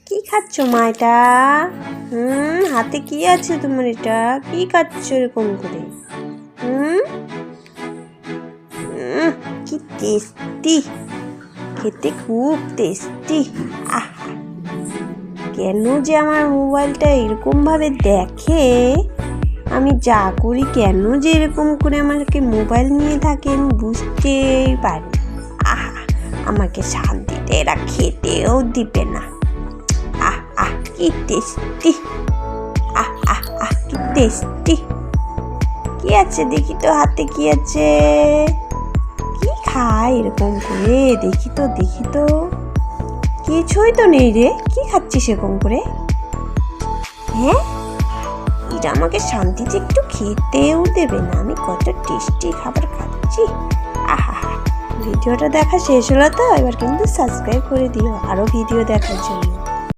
কি খাচ্ছ মা এটা? হাতে কি আছে তোমার? এটা কি খাচ্ছ এরকম করে? কি টেস্টি, খেতে খুব টেস্টি। আহা, কেন যে আমার মোবাইলটা এরকম ভাবে দেখে, আমি যা করি কেন যে এরকম করে আমাকে মোবাইল নিয়ে থাকে আমি বুঝতেই পারি। আহা, আমাকে শান্তিতে এরা খেতেও দিবে না। কি টেস্টি, কি টেস্টি। কি আছে দেখি তো, হাতে কি আছে? কি খায় এরকম করে? দেখি তো কিছুই তো নেই রে। কি খাচ্ছিস এরকম করে? হ্যাঁ, এটা আমাকে শান্তিতে একটু খেতেও দেবে না। আমি কত টেস্টি খাবার খাচ্ছি। ভিডিওটা দেখা শেষ হলো তো, এবার কিন্তু সাবস্ক্রাইব করে দিও আরো ভিডিও দেখার জন্য।